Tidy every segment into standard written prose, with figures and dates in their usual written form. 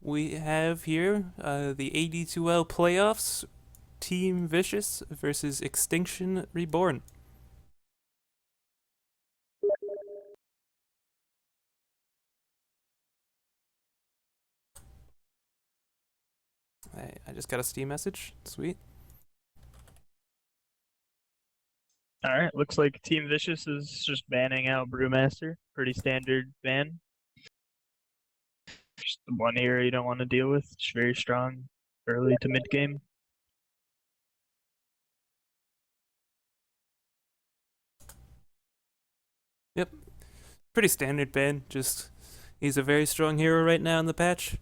we have here the AD2L playoffs, Team Vicious versus Extinction.Reborn. I just got a Steam message. Sweet. Alright, looks like Team Vicious is just banning out Brewmaster. Pretty standard ban. Just the one hero you don't want to deal with. It's very strong early to mid game. Yep. Pretty standard ban. Just he's a very strong hero right now in the patch.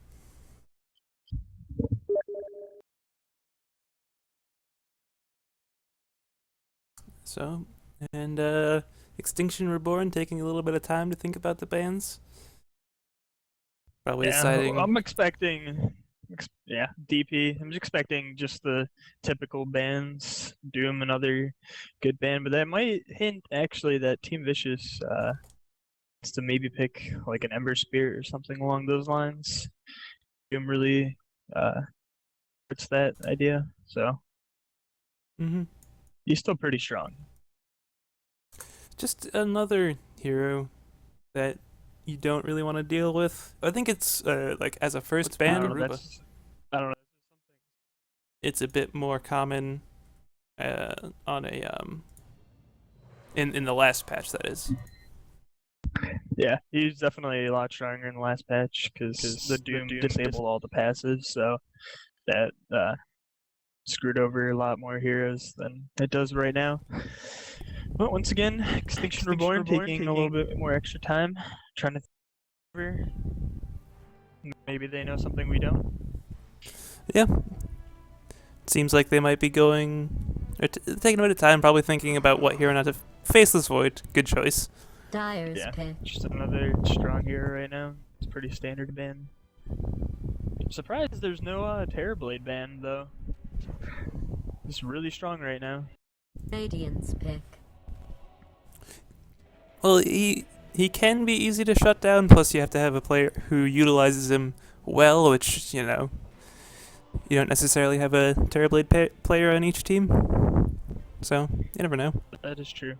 So, and Extinction.Reborn taking a little bit of time to think about the bans. Probably deciding. I'm expecting, DP. I'm just expecting just the typical bans. Doom, another good ban, but that might hint actually that Team Vicious is to maybe pick like an Ember Spirit or something along those lines. Doom really it's that idea, so he's still pretty strong. Just another hero that you don't really want to deal with. I think it's like as a first ban, I don't know. It's a bit more common on a in the last patch, that is. Yeah, he's definitely a lot stronger in the last patch because the Doom disabled all the passives, so that screwed over a lot more heroes than it does right now. But once again, Extinction.Reborn taking a little bit more extra time, trying to think. Maybe they know something we don't. Yeah. Seems like they might be going or taking a bit of time, probably thinking about what hero not to. Faceless Void, good choice. Dyer's pick. Just another strong hero right now. It's pretty standard ban. I'm surprised there's no Terrorblade ban though. It's really strong right now. Radiant's pick. Well, he can be easy to shut down. Plus, you have to have a player who utilizes him well, which you know you don't necessarily have a Terrorblade player on each team. So you never know. That is true.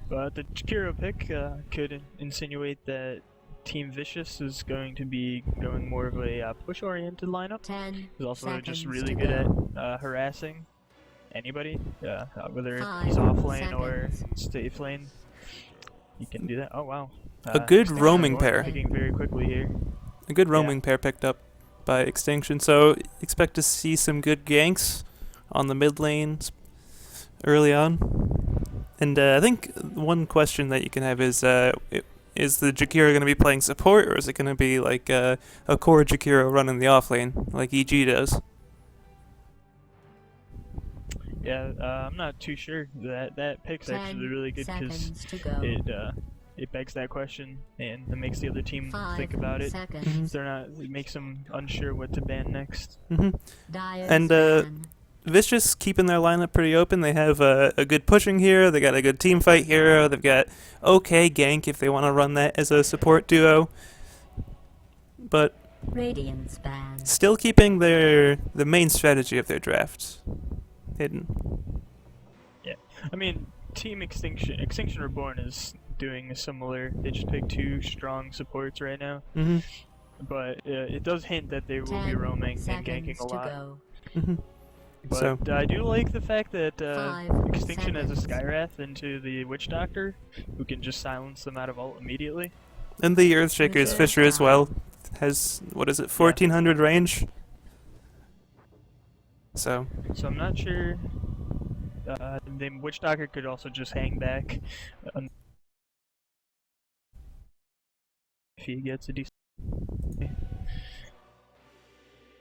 But the Jakiro pick could insinuate that Team Vicious is going to be going more of a push-oriented lineup. 10 He's also just seconds really to good go. at harassing anybody, whether 5 he's off lane or seconds. safe lane. He can do that. Oh wow! A good Extinction roaming Reborn pair. picking very quickly here. A good roaming pair picked up by Extinction. So expect to see some good ganks on the mid lanes early on. And I think one question that you can have is the Jakiro going to be playing support, or is it going to be like a core Jakiro running the off lane, like EG does? Yeah, I'm not too sure. That pick's 10 actually really good because seconds to go. it begs that question and it makes the other team 5 think about it. seconds. It makes them unsure what to ban next. Dyer's And ban. Vicious keeping their lineup pretty open. They have a good pushing hero. They got a good team fight hero. They've got okay gank if they want to run that as a support duo. But Radiant's ban. still keeping the main strategy of their draft hidden. Yeah, I mean, Team Extinction.Reborn is doing a similar. They just picked 2 strong supports right now, but it does hint that they will be 10 roaming and seconds ganking a to lot. go. But So I do like the fact that 5 Extinction has a seconds. Skywrath into the Witch Doctor, who can just silence them out of ult immediately. and the Earthshaker's Fisher as well has, what is it, 1400 range. So I'm not sure. The Witch Doctor could also just hang back if he gets a decent.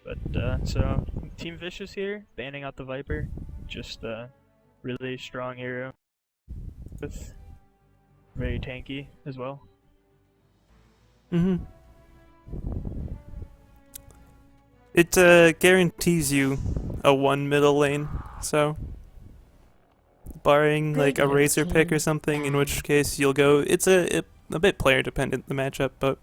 But so Team Vicious here, banning out the Viper, just a really strong hero, with very tanky as well. it guarantees you a 1 middle lane. So barring like a Razor pick or something, in which case you'll go. It's a bit player dependent, the matchup, but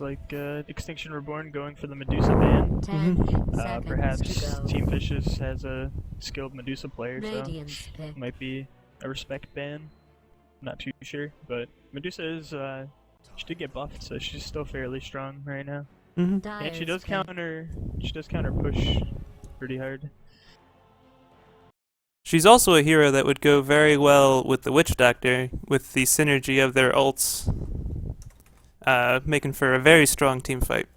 looks like Extinction Reborn going for the Medusa ban. 10 seconds Perhaps to go. Team Fishes has a skilled Medusa player, so Radiance pick. might be a respect ban. Not too sure, but Medusa is she did get buffed, so she's still fairly strong right now. And she does counter push pretty hard. She's also a hero that would go very well with the Witch Doctor, with the synergy of their ults, making for a very strong team fight.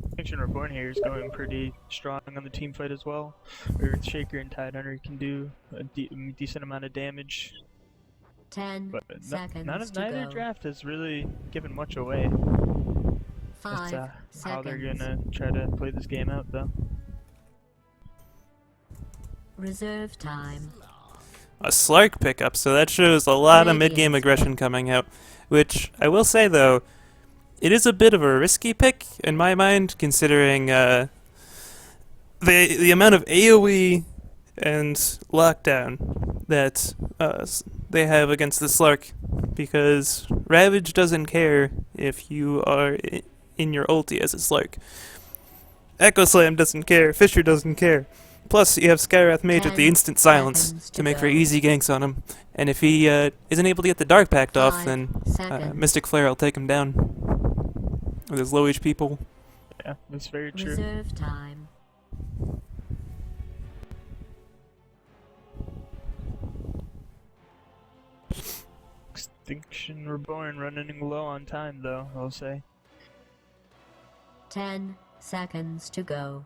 Extinction Reborn here is going pretty strong on the team fight as well. Earthshaker and Tidehunter can do a decent amount of damage. 10 But seconds to neither go. draft has really given much away. 5 That's how they're seconds. gonna try to play this game out, though. Reserve time. A Slark pickup, so that shows a lot of Radiance mid-game pick. aggression coming out, which I will say though, it is a bit of a risky pick in my mind, considering the amount of AoE and lockdown that they have against the Slark, because Ravage doesn't care if you are in your ulti as a Slark. Echo Slam doesn't care, Fisher doesn't care. Plus, you have Skywrath Mage with the 10 instant silence seconds to to make for go. easy ganks on him. And if he isn't able to get the Dark Pact off, 5 then seconds. Mystic Flare will take him down with his low HP pull. Yeah, that's very true. Reserve time. Extinction Reborn running low on time, though, I'll say. 10 seconds to go.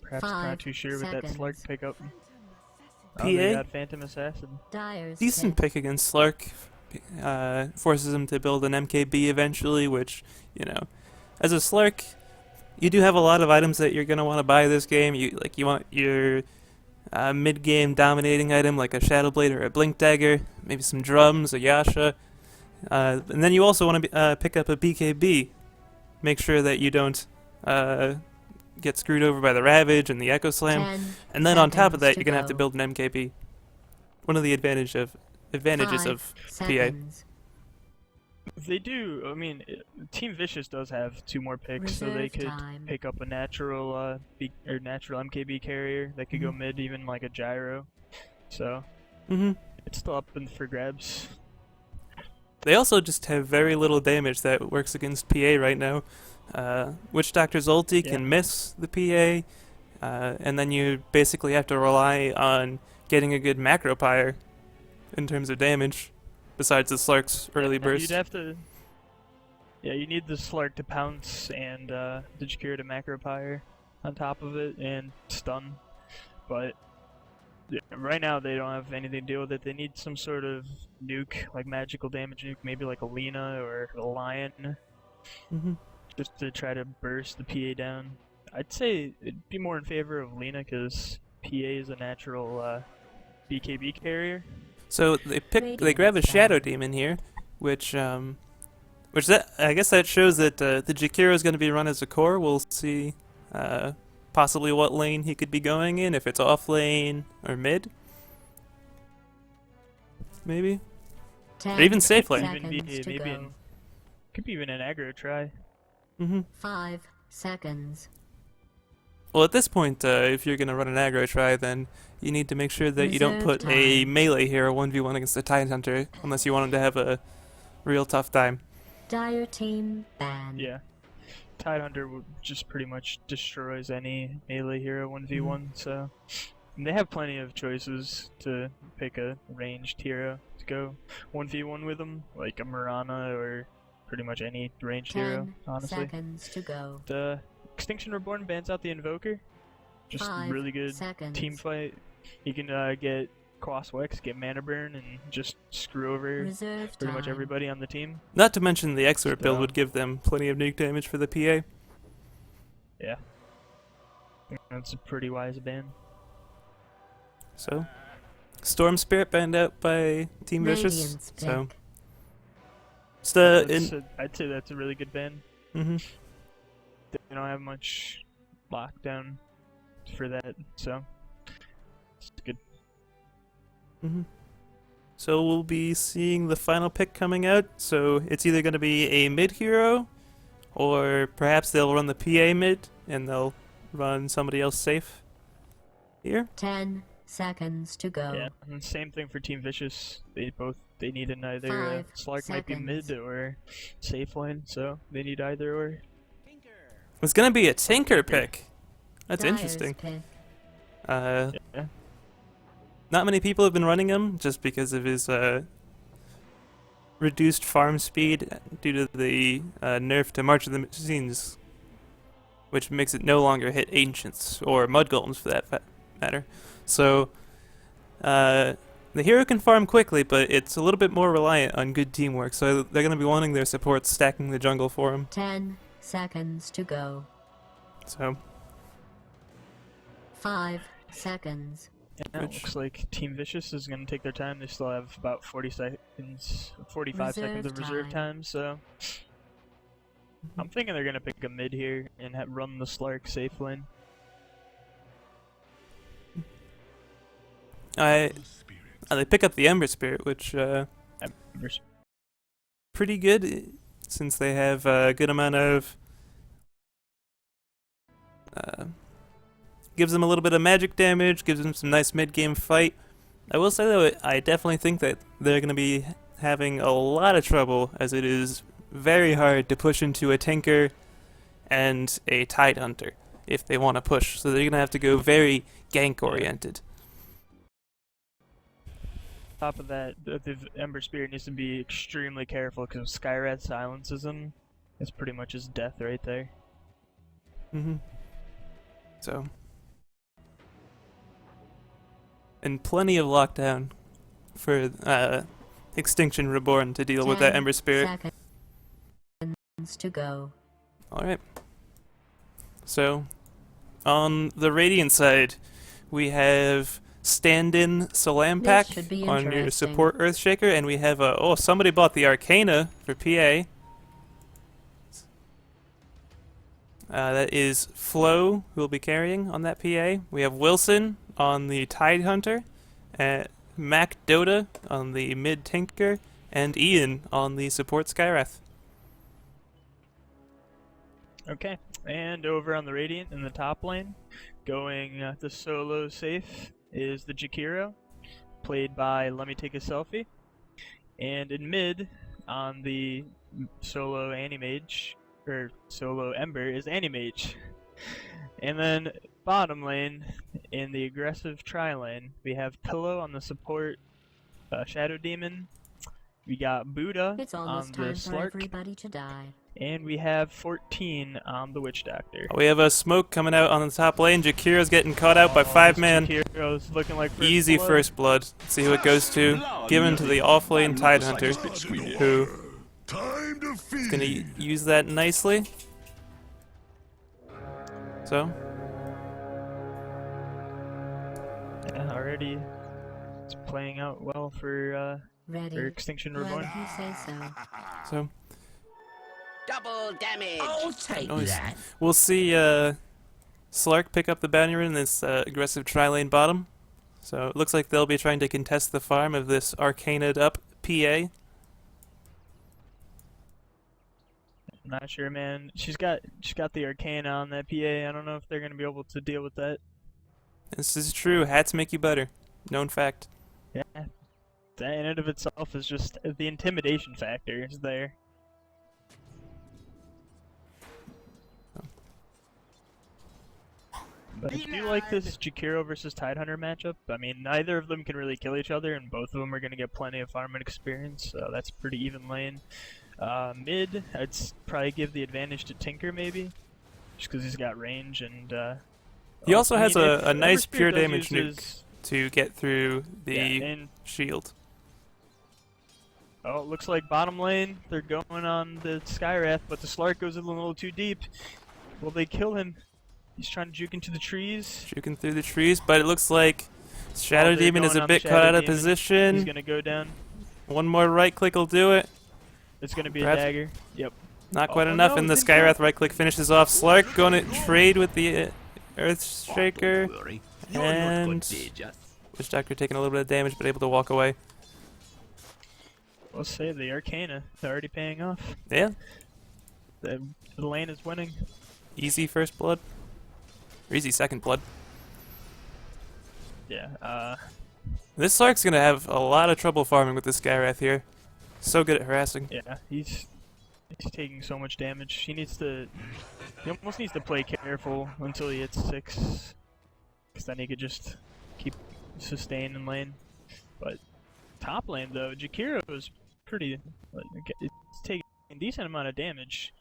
Perhaps 5 not too sure with that Slark seconds. pickup. PA? Oh, they got Phantom Assassin. Dyer's Decent pick against Slark. Forces him to build an MKB eventually, which, you know, as a Slark, you do have a lot of items that you're going to want to buy this game. You want your mid-game dominating item like a Shadow Blade or a Blink Dagger, maybe some drums, a Yasha. And then you also want to pick up a BKB. Make sure that you don't get screwed over by the Ravage and the Echo Slam. 10 And then on top of seconds that, to you're going to have to go. build an MKB. One of the advantages 5 of PA. seconds. They do, I mean, Team Vicious does have 2 more picks, so they Reserve could time. pick up a natural natural MKB carrier that could go Mhm. mid, even like a gyro. So Mm-hmm. it's still up for grabs. They also just have very little damage that works against PA right now. Witch Doctor's ulti Yeah. can miss the PA, and then you basically have to rely on getting a good macro pyre in terms of damage, besides the Slark's early No, burst. You'd have to. Yeah, you need the Slark to pounce and the Jakira to macro pyre on top of it and stun. But yeah, right now they don't have anything to deal with it. They need some sort of nuke, like magical damage nuke, maybe like a Lina or a Lion, Mm-hmm. just to try to burst the PA down. I'd say it'd be more in favor of Lina because PA is a natural BKB carrier. So they grab a Shadow Demon here, which that I guess that shows that the Jakiro is going to be run as a core. We'll see possibly what lane he could be going in, if it's off lane or mid, maybe, 10 or even safe lane. Even be seconds to maybe go. could be even an aggro try. Mm-hmm. 5 seconds. Well, at this point, if you're going to run an aggro try, then you need to make sure that you don't Reserve put a time. melee hero 1v1 against a Tidehunter, unless you want him to have a real tough time. Dire team ban. Yeah. Tidehunter just pretty much destroys any melee hero 1v1, so and they have plenty of choices to pick a ranged hero to go 1v1 with them, like a Mirana or pretty much any ranged hero, 10 honestly. seconds to go. The Extinction Reborn bans out the Invoker. Just 5 really good seconds. team fight. You can get Quas Wex, get Mana Burn, and just screw over Reserve pretty much time. everybody on the team. Not to mention the Exort build So- would give them plenty of nuke damage for the PA. Yeah. That's a pretty wise ban. So, Storm Spirit banned out by Team Vicious. Radiance So, pick. it's I'd say that's a really good ban. mm-hmm. They don't have much lockdown for that, so it's good. Mm-hmm. So we'll be seeing the final pick coming out. So it's either going to be a mid hero, or perhaps they'll run the PA mid and they'll run somebody else safe here. 10 seconds to go. Yeah, and same thing for Team Vicious. They need an either 5 Slark might be seconds. mid or safe lane, so they need either or. It's going to be a Tinker pick. That's Dyer's interesting. pick. Uh, Yeah. Not many people have been running him just because of his reduced farm speed due to the nerf to March of the Machines, which makes it no longer hit Ancients or Mud Golems for that matter. So the hero can farm quickly, but it's a little bit more reliant on good teamwork, so they're going to be wanting their supports stacking the jungle for him. 10 seconds to go. So 5 seconds. Yeah, it looks like Team Vicious is going to take their time. They still have about 45 seconds of reserve time, so I'm thinking they're going to pick a mid here and run the Slark safe lane. they pick up the Ember Spirit, which pretty good since they have a good amount of gives them a little bit of magic damage, gives them some nice mid-game fight. I will say though, I definitely think that they're going to be having a lot of trouble, as it is very hard to push into a Tinker and a Tide Hunter if they want to push. So they're going to have to go very gank-oriented. Top of that, the Ember Spirit needs to be extremely careful because Skywrath silences him. It's pretty much his death right there. So, and plenty of lockdown for Extinction.Reborn to deal with that 10 Ember Spirit. seconds to go. Alright. So, on the Radiant side, we have stand-in Salam This Pack should be on your interesting. support Earthshaker, and we have somebody bought the Arcana for PA. That is Flo, who will be carrying on that PA. We have Wilson on the Tide Hunter, Mac Dota on the mid Tinker, and Ian on the support Skywrath. Okay, and over on the Radiant in the top lane, going the solo safe is the Jakiro, played by Let Me Take a Selfie. And in mid, on the solo Animage, or solo Ember, is Animage. And then bottom lane, in the aggressive tri-lane, we have Pillow on the support Shadow Demon. We got Buddha It's on almost the time for Slark. everybody to die. And we have 14 on the Witch Doctor. We have a smoke coming out on the top lane. Jakiro's getting caught out by 5 man. Jakiro's looking like Easy blood. first blood. Let's see who it goes to. Given to the off-lane Tide Hunter, who is going to use that nicely. So, Yeah, already it's playing out well for Ready. Extinction.Reborn. When you say so. so Double damage. I'll take Nice. that. we'll see Slark pick up the bounty rune in this aggressive tri-lane bottom. So it looks like they'll be trying to contest the farm of this Arcana'd up PA. Not sure, man. She's got the Arcana on that PA. I don't know if they're gonna be able to deal with that. This is true. Hats make you better. Known fact. Yeah, that in and of itself is just the intimidation factor is there. But I do like this Jakiro versus Tide Hunter matchup. I mean, neither of them can really kill each other, and both of them are going to get plenty of farming experience, so that's pretty even lane. Mid, I'd probably give the advantage to Tinker, maybe, just because he's got range, and He also has a if nice Everspirit pure does damage use nuke his- to get through the yeah, and shield. oh, it looks like bottom lane, they're going on the Skywrath, but the Slark goes a little too deep. Will they kill him? He's trying to juke into the trees. Juking through the trees, but it looks like Shadow they're Demon is going a on bit Shadow caught out of Demon. position. He's gonna go down. One more right click will do it. It's gonna be Perhaps- a dagger. Yep. Not quite Oh, enough, no, and the it didn't go. Skywrath right click finishes off. Slark going to trade with the Earthshaker. Don't worry. You're And not contagious. Witch Doctor taking a little bit of damage, but able to walk away. We'll say the Arcana. They're already paying off. Yeah, The lane is winning. easy first blood. Or easy second blood. Yeah, This Slark's gonna have a lot of trouble farming with this Gyarath here. So good at harassing. yeah, he's taking so much damage. He almost needs to play careful until he hits 6. Because then he could just keep sustain in lane. But top lane though, Jakiro is pretty, it's taking a decent amount of damage.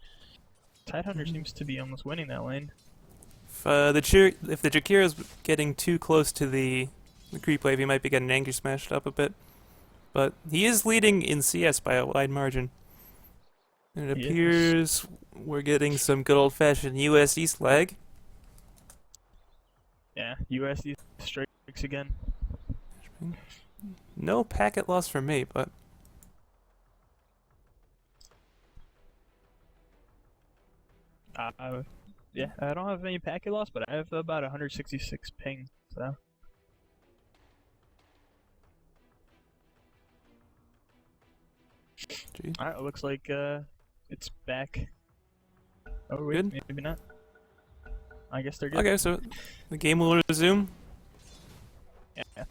Tidehunter seems to be almost winning that lane. If the Jakiro's getting too close to the creep wave, he might be getting Anger Smashed up a bit. But he is leading in CS by a wide margin. And it appears we're getting some good old-fashioned US East lag. Yeah, USD strikes again. No packet loss for me, but Yeah, I don't have any packet loss, but I have about 166 ping, so. gee. Alright, it looks like it's back. Oh wait, Good. maybe not. I guess they're good. Okay, so the game will resume. Yeah.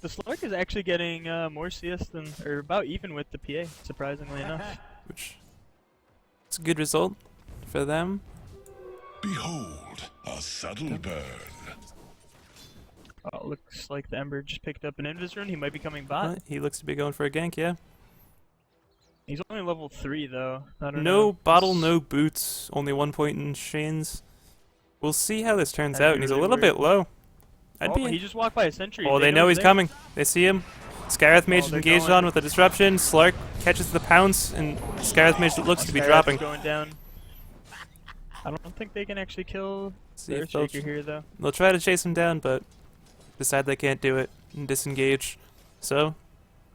The Slark is actually getting more CS than, or about even with the PA, surprisingly enough. Which it's a good result for them. Behold, a subtle burn. Oh, looks like the Ember just picked up an Invis rune. He might be coming bot. He looks to be going for a gank, yeah. He's only level 3 though. I don't No know. bottle, no boots, only 1 point in Shane's. We'll see how this turns That'd out, be and he's a really little weird. bit low. He just walked by a sentry. Oh, they know he's there. coming. They see him. Scarith Mage is they're engaged going. on with a disruption. Slark catches the pounce, and Scarith Mage looks to be Skyrath's dropping. going down. I don't think they can actually kill See if they'll, Earthshaker here though. they'll try to chase him down, but decide they can't do it and disengage. So,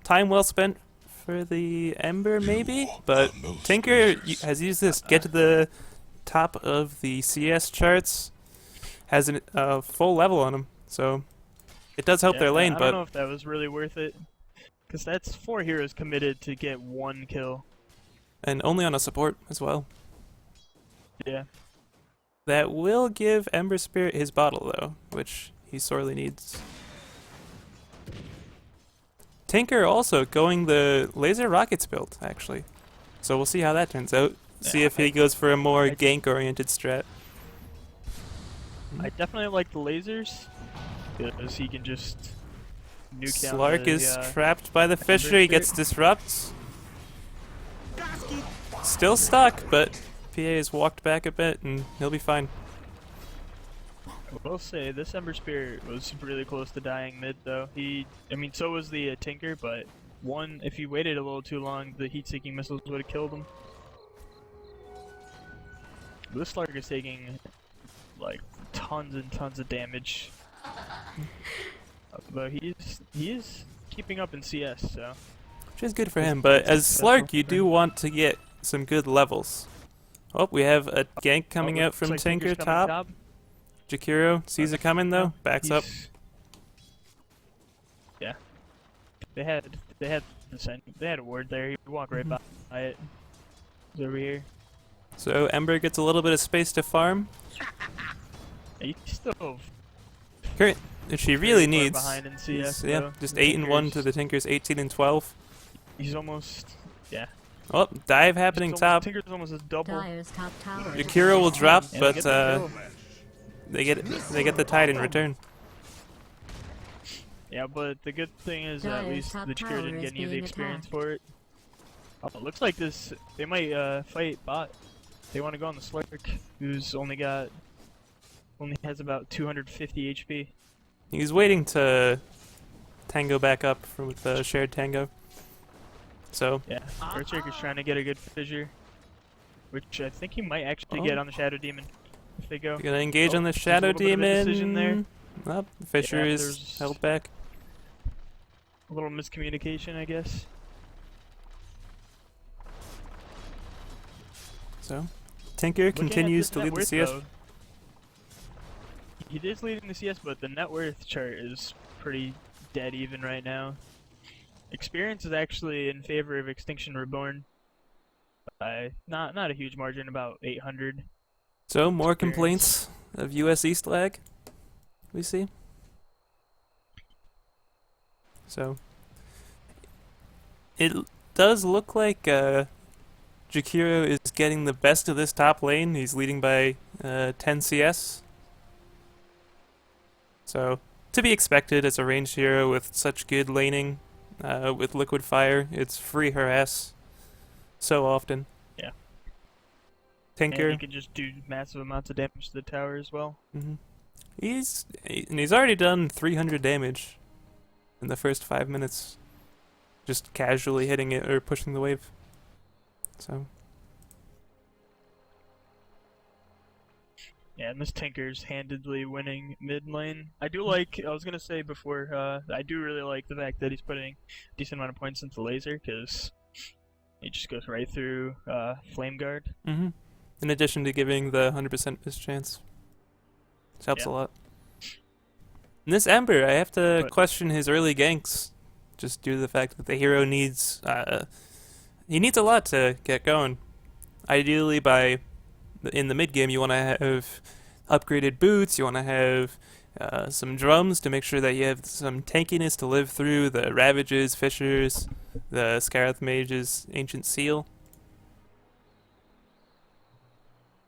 time well spent for the Ember, maybe? But Tinker has used this. Get to the top of the CS charts. Has a full level on him, so it does help their lane, I but don't know if that was really worth it. Because that's 4 heroes committed to get 1 kill. and only on a support as well. Yeah. That will give Ember Spirit his bottle, though, which he sorely needs. Tinker also going the Laser Rockets build, actually. So we'll see how that turns out. See if he goes for a more gank-oriented strat. I definitely like the lasers. Because he can just nuke down Slark the, is trapped by the Fisher, he gets disrupt. Still stuck, but PA has walked back a bit and he'll be fine. I will say, this Ember Spirit was really close to dying mid though. I mean, so was the Tinker, but if he waited a little too long, the heat-seeking missiles would have killed him. This Slark is taking, like, tons and tons of damage. But he is keeping up in CS, so. Which is good for him, but as Slark, you do want to get some good levels. Oh, we have a gank coming out from Looks like Tinker Tinker's coming top. Jakiro sees it coming though, backs up. Yeah. They had a ward there. He walked right by it. He's over here. So Ember gets a little bit of space to farm. He's still Current, which she really very far needs. behind in CS, Yeah, though. just The 8 and 1 to Tinker's- the Tinker's 18 and 12. He's almost, yeah. Oh, dive happening top. Tinker's almost as double. Dyer's top tower. is Jakiro will under drop, attack. And but get the kill. they get the tide in return. Yeah, but the good thing is at Dyer's least top the Jakiro tower didn't is get any of the being experience attacked. for it. Oh, it looks like they might fight bot. They want to go on the Slark, who's only has about 250 HP. He's waiting to tango back up with the shared tango. So Yeah, Earthshaker's trying to get a good fissure, which I think he might actually Oh. get on the Shadow Demon if they go. we're gonna engage on the there's a Shadow little bit of a decision Demon. there. Oh, the Fisher Yeah, is there's- held back. A little miscommunication, I guess. So Tinker Looking at continues this to net lead the worth, CS. though, he is leading the CS, but the net worth chart is pretty dead even right now. experience is actually in favor of Extinction.Reborn by not a huge margin, about 800. So more Experience. complaints of US East lag, we see. So it does look like Jakiro is getting the best of this top lane. He's leading by 10 CS. So to be expected as a ranged hero with such good laning, with liquid fire. It's free harass so often. Yeah. Tinker. And he can just do massive amounts of damage to the tower as well. Mm-hmm. He's already done 300 damage in the first 5 minutes, just casually hitting it or pushing the wave. So yeah, and this Tinker's handedly winning mid lane. I was gonna say before, I do really like the fact that he's putting a decent amount of points into laser, because he just goes right through Flame Guard. mm-hmm. In addition to giving the 100% miss chance. Which helps a lot. And this Ember, I have to question his early ganks, just due to the fact that the hero needs he needs a lot to get going. Ideally, in the mid game, you want to have upgraded boots. You want to have some drums to make sure that you have some tankiness to live through the Ravages, Fissures, the Scarith Mage's Ancient Seal.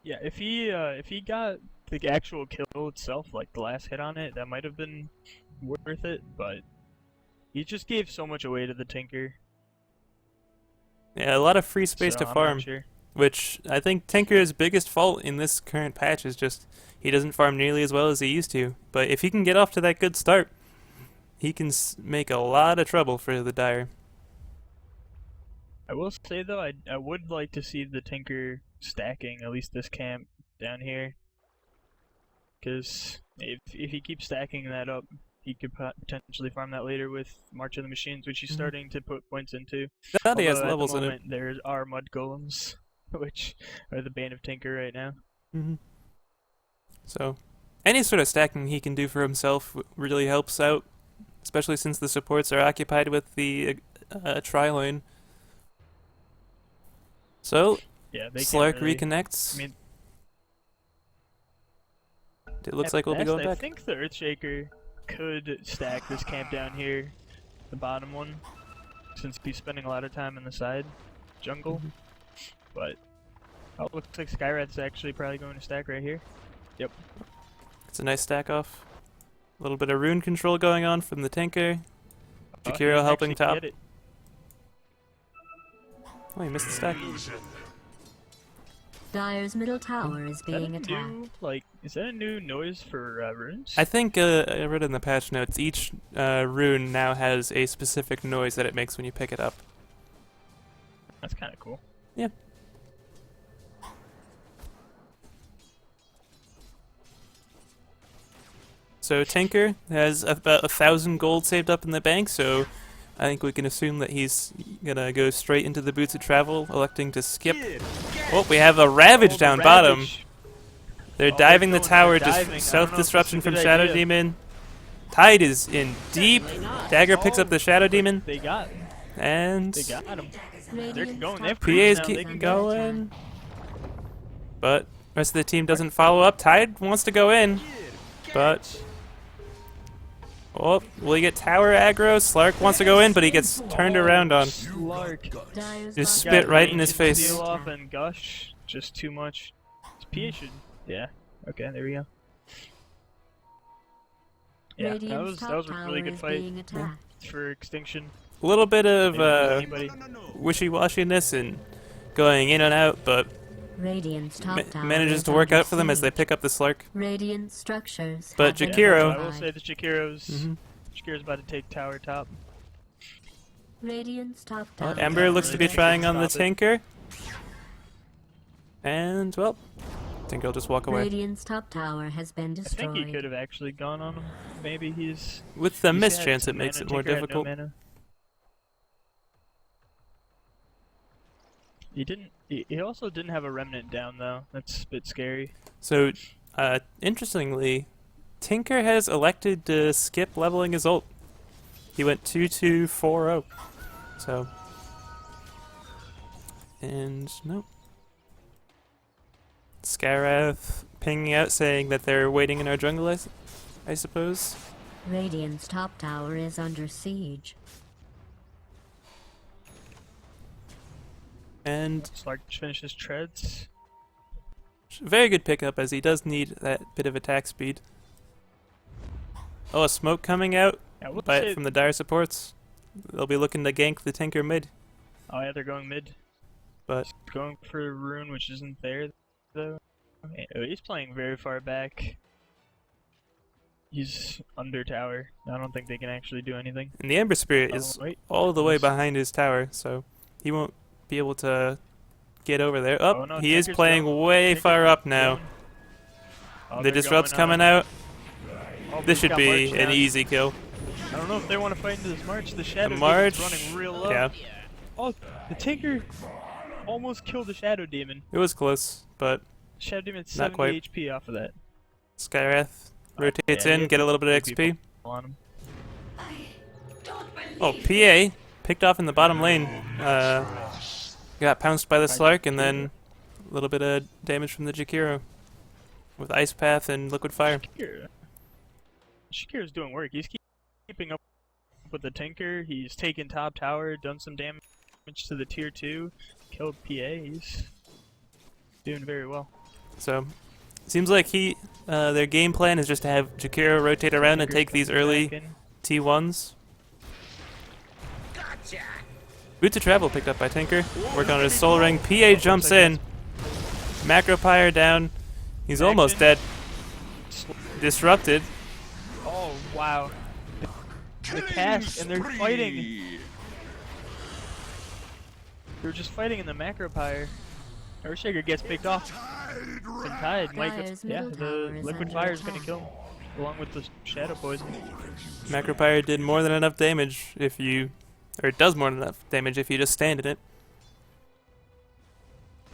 Yeah, if he got the actual kill itself, like the last hit on it, that might have been worth it, but he just gave so much away to the Tinker. Yeah, a lot of free space to I'm farm, not sure. which I think Tinker's biggest fault in this current patch is just he doesn't farm nearly as well as he used to. But if he can get off to that good start, he can make a lot of trouble for the Dire. I will say though, I would like to see the Tinker stacking at least this camp down here, because if he keeps stacking that up, he could potentially farm that later with March of the Machines, which he's starting to put points into. Now he has Although levels at the in it. moment, there are Mud Golems, which are the bane of Tinker right now. Mm-hmm. So, any sort of stacking he can do for himself really helps out, especially since the supports are occupied with the tri-lane. So, Yeah, they Slark can't really, reconnects. I mean, It looks at like we'll be best, going I back. think the Earthshaker could stack this camp down here, the bottom one, since he's spending a lot of time in the side jungle. Mm-hmm. But it looks like Skyrat's actually probably going to stack right here. Yep. It's a nice stack off. A little bit of rune control going on from the Tinker. Jakiro helping top. Get it. Oh, he missed the stack. Dire's middle tower is being attacked. Is that a new noise for runes? I think I read in the patch notes, each rune now has a specific noise that it makes when you pick it up. That's kind of cool. Yeah. So Tinker has about 1,000 gold saved up in the bank, so I think we can assume that he's gonna go straight into the Boots of Travel, electing to skip. Oh, we have a Ravage down bottom. They're diving the tower, just self-disruption from Shadow idea. Demon. Tide is in deep. Dagger picks up the Shadow Demon, They got him. and They got him. They're Radiant's going. They have top creeps PA's now. They keep can go. going. But rest of the team doesn't follow up. Tide wants to go in, but oh, will he get tower aggro? Slark wants to go in, but he gets turned around on. Slark. Dire's Just bottom spit right in his face. Steal off and gush. Just too much. PA should. Yeah. Okay. There we go. Yeah, that Radiant's was a top really tower good is fight being attacked. for Extinction. A little bit of Anybody? wishy-washiness and going in and out, but Radiant's top tower manages is to work under out for them as they siege. pick up the Slark. Radiant structures. But have been Jakiro- I will fortified. say that Jakiro's Mhm. Jakiro's about to take tower top. Radiant's top tower. Ember looks to be Really trying on the stop it. Tinker. And, well, Tinker will just walk away. Radiant's top tower has been I think destroyed. he could have actually gone on him. Maybe he's. With the he's miss had chance, some it makes mana. it more Tinker had no difficult. mana. He didn't. He also didn't have a remnant down though. That's a bit scary. So, interestingly, Tinker has elected to skip leveling his ult. He went 2-2-4-0. So, and nope. Skyrath pinging out saying that they're waiting in our jungle, I suppose. Radiant's top tower is under siege. And Slark finishes treads. very good pickup, as he does need that bit of attack speed. Oh, a smoke coming out Yeah, we'll by, say- from the dire supports. They'll be looking to gank the Tinker mid. Oh yeah, they're going mid. But He's going for Rune, which isn't there though. He's playing very far back. He's under tower. I don't think they can actually do anything. and the Ember Spirit Oh, is wait. all the way Yes. behind his tower, so he won't be able to get over there. Oh, Oh, no, he is Tinker's playing going- way Tinker's far up now. going. Oh, The they're disrupt's going, coming out. Oh, This he's should got be March an down. easy kill. I don't know if they want to fight into this March. The Shadow March, Demon's running real low. yeah, Oh, the Tinker almost killed the Shadow Demon. it was close, but Shadow Demon's Not 70 quite. HP off of that. Skyrath rotates yeah, in, he get a had little bit of two XP. people on him. Oh, PA picked off in the bottom lane. Got pounced by the Slark, and then a little bit of damage from the Jakiro with Ice Path and Liquid Fire. Shakira's doing work. He's keeping up with the Tinker. He's taken top tower, done some damage to the tier 2, killed PA. He's doing very well. So, seems like their game plan is just to have Jakiro rotate around and Tinker's take these coming early back in. T1s. Gotcha. Boot to Travel picked up by Tinker. Working on his Soul Ring. PA jumps in. Macro Pyre down. He's almost dead. Disrupted. Oh, wow. The cast, and they're fighting. They're just fighting in the Macro Pyre. Earthshaker gets picked off. And Tide might go. Dyer's Yeah, middle the tower is Liquid under Fire is going to attack. kill him. Along with the Shadow Poison. Macro Pyre did more than enough damage if you... Or it does more than enough damage if you just stand in it.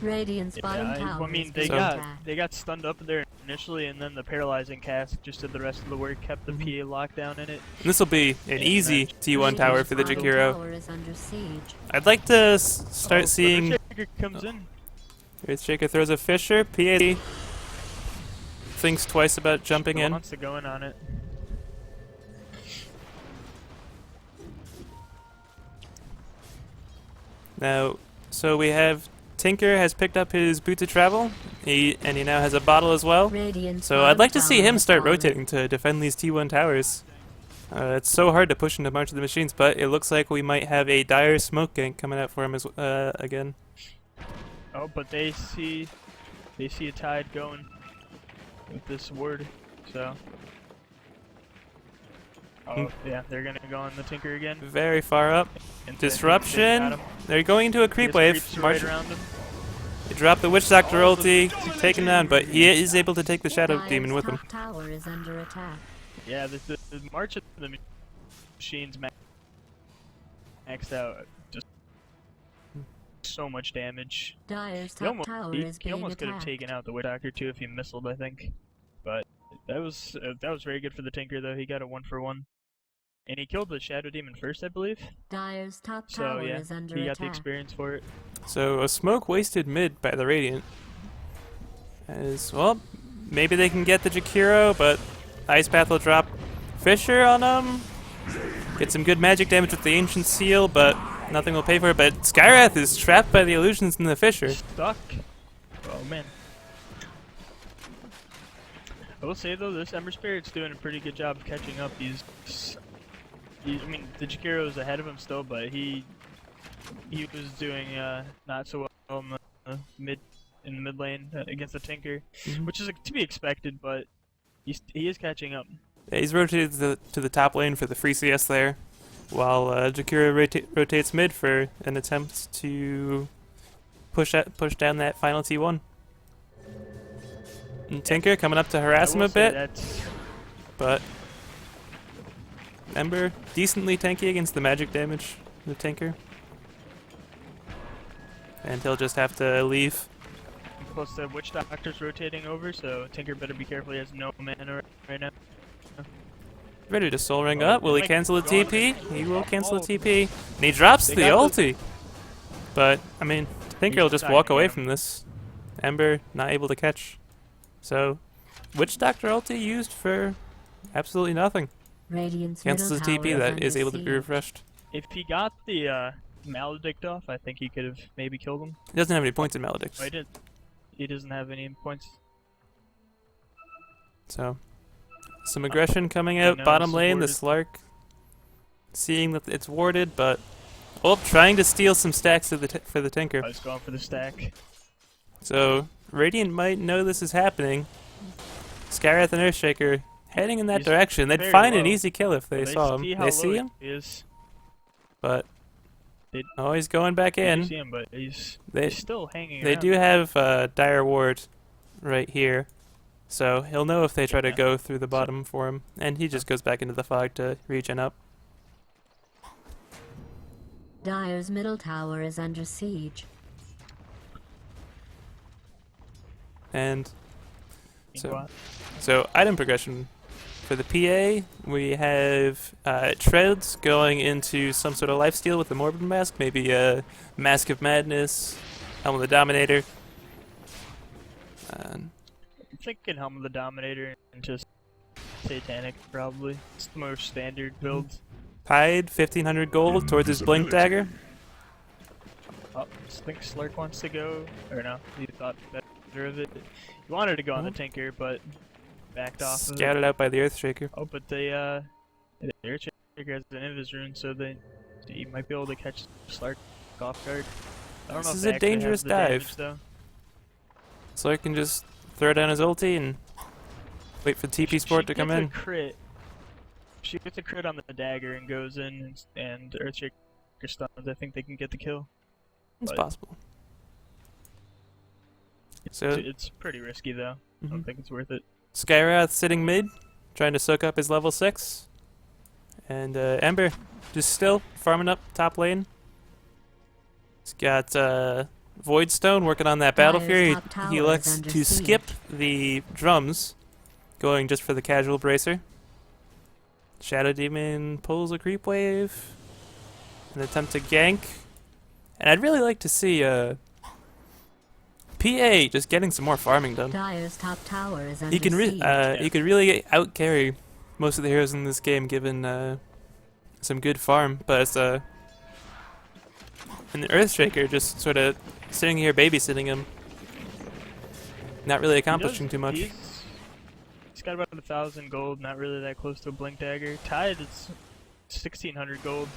Radiant's bottom Yeah, tower I mean, is they being got attacked. they got stunned up there initially, and then the paralyzing cast just did the rest of the work, kept the PA lockdown in it. This will be an easy T1 tower for the Radiant's bottom Jakiro. tower is under siege. I'd like to start But seeing... Earthshaker comes in. Earthshaker throws a Fisher. PA thinks twice about jumping in. Wants to go in on it. Now, so we have Tinker has picked up his Boot to Travel, and he now has a bottle as well. Radiant's So bottom I'd like to see tower him has start fallen. rotating to defend these T1 towers. It's so hard to push into March of the Machines, but it looks like we might have a dire smoke gank coming out for him as again. Oh, but they see a Tide going with this ward, so. Oh yeah, they're gonna go on the Tinker again. Very far up. And Disruption. they got him. They're going into a creep His wave. creeps March right around him. they drop the Witch Doctor ulti, take him down, but he is able to take the Shadow Dyer's Demon with him. top tower is under attack. Yeah, the March of the Machines maxed out. Just so much damage. Dyer's He top almost, tower he, is he being almost could have attacked. taken out the Witch Doctor too if he missiled, I think. But that was very good for the Tinker though. He got a 1-for-1, and he killed the Shadow Demon first, I believe. Dyer's top So tower yeah, is under he got the attack. experience for it. So a smoke wasted mid by the Radiant. As well, maybe they can get the Jakiro, but Ice Path will drop Fisher on him. Get some good magic damage with the Ancient Seal, but nothing will pay for it. But Skyrath is trapped by the illusions in the Fisher. Stuck. Oh man. I will say though, this Ember Spirit's doing a pretty good job of catching up. I mean, the Jakiro's ahead of him still, but he was doing not so well in the mid lane against the Tinker, which is to be expected. But he is catching up. Yeah, he's rotated to the top lane for the free CS there, while Jakiro rotates mid for an attempt to push down that final T1. And Tinker coming up to harass him a bit, but Ember decently tanky against the magic damage of the Tinker. And he'll just have to leave. Plus the Witch Doctor's rotating over, so Tinker better be careful. He has no mana right now. Ready to soul ring Oh, up. Will he like, cancel the gone. TP? He will cancel Oh. the TP. And he drops They the got ulti. But, I mean, Tinker will He's just not walk gonna away get him. from this. Ember not able to catch. So, Witch Doctor ulti used for absolutely nothing. Radiant's Cancels middle his tower TP is that under is able to be siege. refreshed. If he got the Maledict off, I think he could have maybe killed him. He doesn't have any points in Oh, he Maledicts. did. He doesn't have any points. So, some aggression coming I out know, bottom this is lane. The Slark seeing that it's warded, but trying to steal some stacks of for the Tinker. I was going for the stack. So Radiant might know this is happening. Skywrath and Earthshaker heading in that He's direction. They'd very find an low. easy kill if they Well, saw him. see how They low see him, he is. but They- he's going back They do in. see him, but he's They still hanging they around. do have dire ward right here, so he'll know if they try to Yeah. go through the bottom for him, and he just goes back into the fog to regen up. Dire's middle tower is under siege. And He so- got- so item progression for the PA, we have Treads going into some sort of lifesteal with the Morbid Mask, maybe a Mask of Madness, Helm of the Dominator. I'm thinking Helm of the Dominator and just Satanic, probably. It's the most standard build. Tide, 1,500 gold towards his Blink Dagger. Oh, I think Slurk wants to go. Or no, he thought better of it. He wanted to go on the Tinker, but backed off of it. Scouted out by the Earthshaker. Oh, but the Earthshaker has an Invis rune, so he might be able to catch Slark off guard. I don't This know if is they a actually have dangerous the damage, dive. though. Slark can just throw down his ulti and wait for TP Sport to come in. She gets a crit on the dagger and goes in and Earthshaker stuns. I think they can get the kill. It's but- possible. So It's pretty risky, though. I don't mhm. think it's worth it. Skywrath sitting mid, trying to soak up his level 6. And Ember just still farming up top lane. He's got Voidstone working on that Battle Dire's Fury. top tower He is elects under to siege. skip the drums, going just for the casual bracer. Shadow Demon pulls a creep wave, an attempt to gank. And I'd really like to see PA just getting some more farming done. Dire's top tower is under He can siege. he could really out carry most of the heroes in this game, given some good farm. But and the Earthshaker just sort of sitting here babysitting him, not really accomplishing too much. He's got about 1,000 gold, not really that close to a Blink Dagger. Tide, it's 1,600 gold.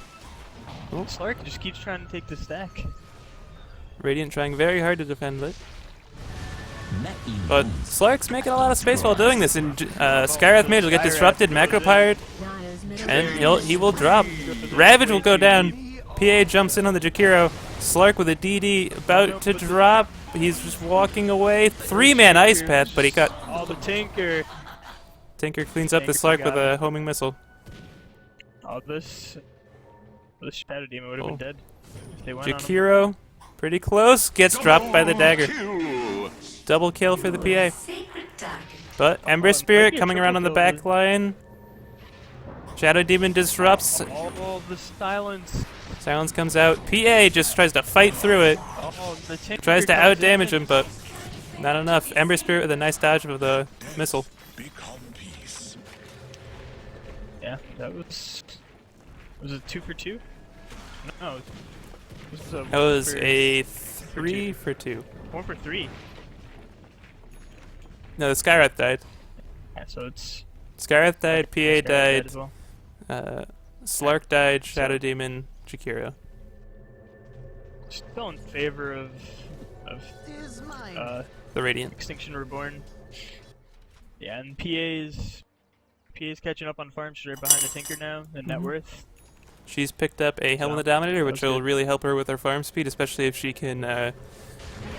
Oh. Slark just keeps trying to take the stack. Radiant trying very hard to defend it, but Slark's making a lot of space while doing this. And Skywrath Mage will get disrupted, Macro Pirate, Dire's middle and tower he will drop. Ravage will go down. PA jumps in on the Jakiro. Slark with a DD about to drop. He's just walking away. 3-man Ice Path, but he got. Oh, the Tinker! Tinker cleans up the Tinker Slark with got a homing missile. Oh, this Shadow Demon would have Oh. been dead if they went on him. Jakiro, pretty close, gets dropped by the dagger. Kill. Double kill for the PA. But Oh, Ember it might Spirit be a coming around on the triple kill, back line. Shadow Demon disrupts. Oh, the silence! Silence comes out. PA just tries to fight through it. Oh, the Tinker Tries to comes out damage in. him, but not enough. Ember Spirit with a nice dodge of the missile. Become peace. Yeah, that was it 2 for 2? No, this was That was a 3 for 2. 1 for 3. No, the Skywrath died. Yeah, so it's Skywrath died, PA Scarab died, as well. Slark died, So- Shadow Demon, Jakiro. Still in favor of The Radiant. Extinction.Reborn. Yeah, and PA's catching up on farm. She's right behind the Tinker now in net Mhm. worth. She's picked up a Helm of the Yeah, Dominator, which that's will good. really help her with her farm speed, especially if she can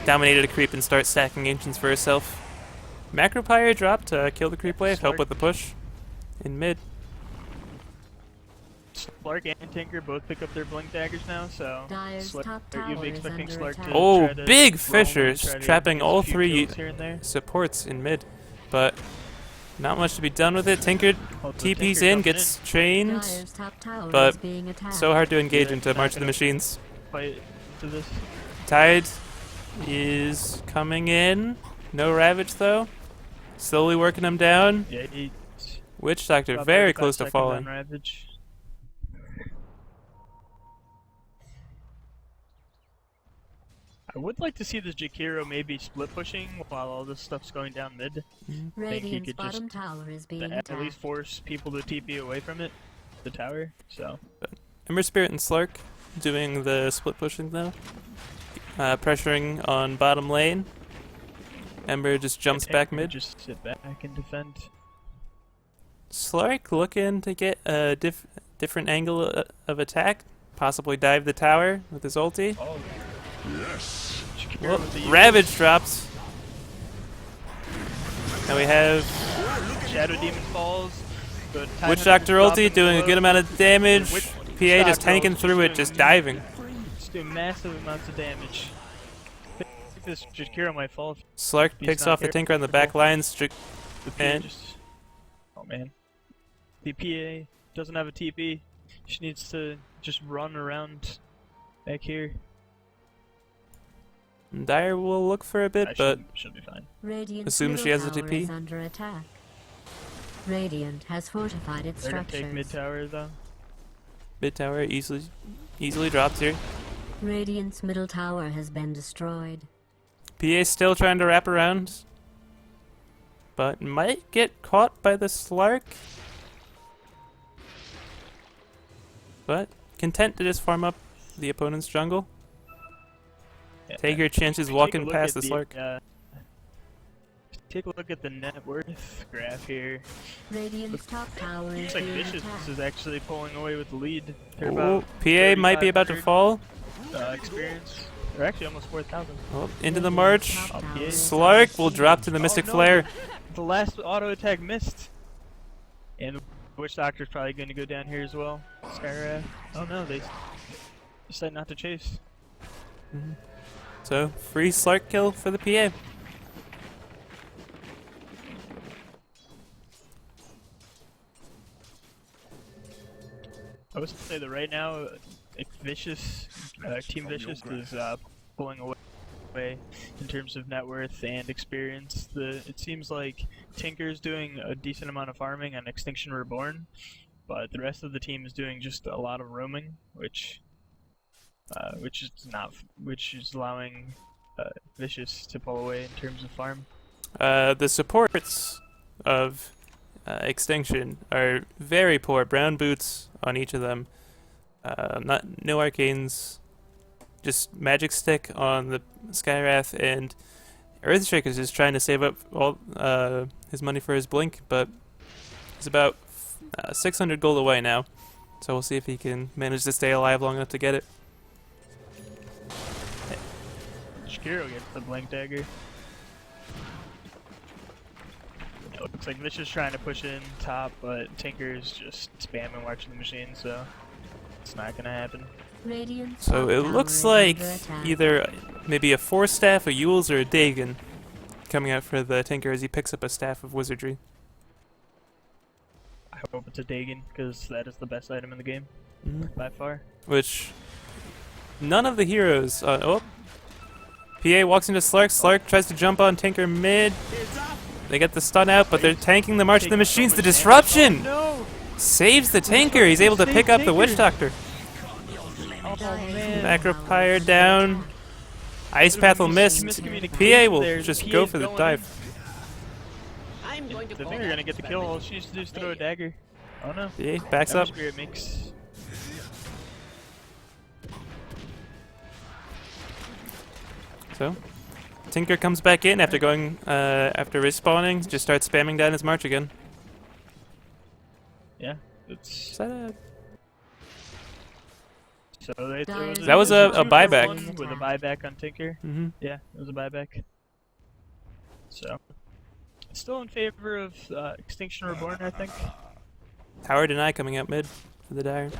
dominate a creep and start stacking ancients for herself. Macro Pyre dropped to kill the creep wave, help Slark. with the push in mid. Slark and Tinker both pick up their Blink Daggers now, so Dire's top you'd tower be is expecting under Slark to attack. Oh, try to big roam and Fishers try to trapping get a all few 3 kills here and there. supports in mid, but Not much to be done with it. Tinker Oh, the TP's Tinker in, jumping gets chained, Dyer's top tower but is being attacked. so hard to engage Yeah, into not March of the gonna- Machines. Fight into this. Tide is coming in. No Ravage though. Slowly working him down. Yeah, he's Witch Doctor about very 35 close to seconds falling. on Ravage. I would like to see this Jakiro maybe split pushing while all this stuff's going down mid. Think he Radiant's could bottom just tower is being at attacked. least force people to TP away from it, the tower. So Ember Spirit and Slark doing the split pushing though. Pressuring on bottom lane. Ember just jumps Tinker back mid. Just sit back and defend. Slark looking to get a different angle of attack. Possibly dive the tower with his ulti. Oh, Yes. Jakiro Whoop, with the Ravage drops. Now we have Shadow Demon falls. Good time Witch to Doctor drop ulti in doing a low. good amount of damage. Witch PA just Doctor tanking ulti's through it, doing just diving. Just doing massive amounts of damage. I think this Jakiro might fall. Slark He's picks not off the there. Tinker on the back lines. The PA And- just... Oh man. The PA doesn't have a TP. She needs to just run around back here. Dyer will look for a bit, but Should be fine. Radiant's assumes she middle has a tower TP. is under attack. Radiant has fortified its They're gonna take mid structures. tower though. mid tower easily drops here. Radiant's middle tower has been destroyed. PA still trying to wrap around, but might get caught by the Slark. But content to just farm up the opponent's jungle. Yeah. Take your chances Take a walking look past at the Slark. Take a look at the net worth graph here. Radiant's top tower is Looks like being Vicious attacked. is actually pulling away with the lead. They're Ooh, about PA might be about to 3,500 fall. experience. They're actually almost 4,000. Oh, into the march. Top Oh, tower PA. is Slark will under drop to siege. the Mystic no. Flare. The last auto attack missed. And Witch Doctor's probably going to go down here as well. Skyra. Oh no, they decided not to chase. So, free Slark kill for the PA. I would say that right now, Vicious, Team Vicious is pulling away in terms of net worth and experience. It seems like Tinker's doing a decent amount of farming on Extinction.Reborn, but the rest of the team is doing just a lot of roaming, which is allowing Vicious to pull away in terms of farm. The supports of Extinction are very poor. Brown boots on each of them. No arcanes. Just Magic Stick on the Skywrath, and Earthshake is just trying to save up all his money for his blink, but he's about 600 gold away now. So we'll see if he can manage to stay alive long enough to get it. Shakiro gets the blink dagger. It looks like Vicious trying to push in top, but Tinker's just spamming March of the Machine, so it's not gonna happen. Radiant's So top it tower looks is like under attack. either maybe a Force Staff, a Yule's, or a Dagon coming out for the Tinker as he picks up a Staff of Wizardry. I hope it's a Dagon, because that is the best item in the game, by far. Which none of the heroes. PA walks into Slark. Slark tries to jump on Tinker mid. They get the stun out, but they're tanking the March of the Machines. The disruption No! saves the Tinker. He's able to pick up the Witch Doctor. Oh Dyer's man. middle Macropyre tower is down. being Ice Path will miss. Miscommunication PA will there. just PA go is for the going dive. I'm going to I think call they're gonna that get the kill. All experiment she needs to do is throw a failure. dagger. Oh no. PA backs Ember up. Spirit mix. So Tinker comes back in after going after respawning. Just starts spamming down his march again. Yeah. Is It's that a so they throw That That was a 2-for-1 buyback. with a buyback on Tinker. Mm-hmm. Yeah, it was a buyback. So it's still in favor of Extinction.Reborn, I think. Tower deny coming out mid for the Dire.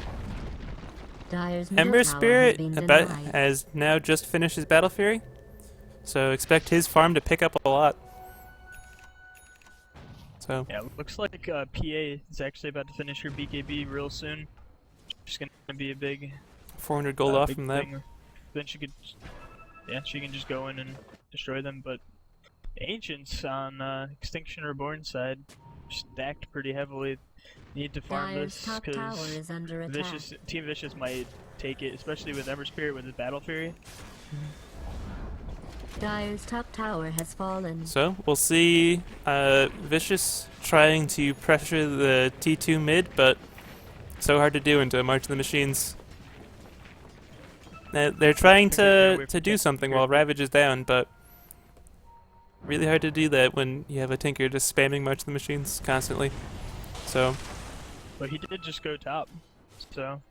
Dyer's middle Ember tower Spirit has been denied. has now just finished his Battle Fury, so expect his farm to pick up a lot. So Yeah, looks like PA is actually about to finish her BKB real soon. She's gonna be a big 400 gold off big from that. thing. Then she could, yeah, she can just go in and destroy them. But Ancients on Extinction.Reborn side stacked pretty heavily. Need to farm Dire's this top tower because is under attack. Team Vicious might take it, especially with Ember Spirit with his Battle Fury. Dire's top tower has fallen. So we'll see Vicious trying to pressure the T2 mid, but so hard to do into March of the Machines. They're trying to do something while Ravage is down, but really hard to do that when you have a Tinker just spamming March of the Machines constantly. So But he did just go top, so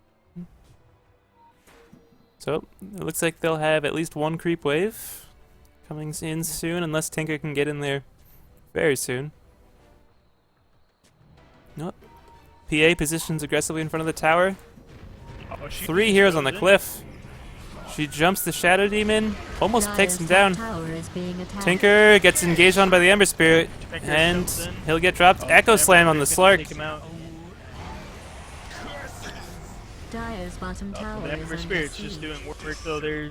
it looks like they'll have at least one creep wave coming in soon, unless Tinker can get in there very soon. Nope. PA positions aggressively in front of the tower. she 3 just heroes on goes the in. cliff. She jumps the Shadow Demon, almost takes him Dire's top down. tower is being attacked. Tinker gets engaged on by the Ember Spirit, Tinker and jumps in. he'll get dropped. Oh, Echo Ember Slam on the Spirit's gonna Slark. take him out. Dire's bottom tower The is Ember under Spirit's siege. just doing work though. They're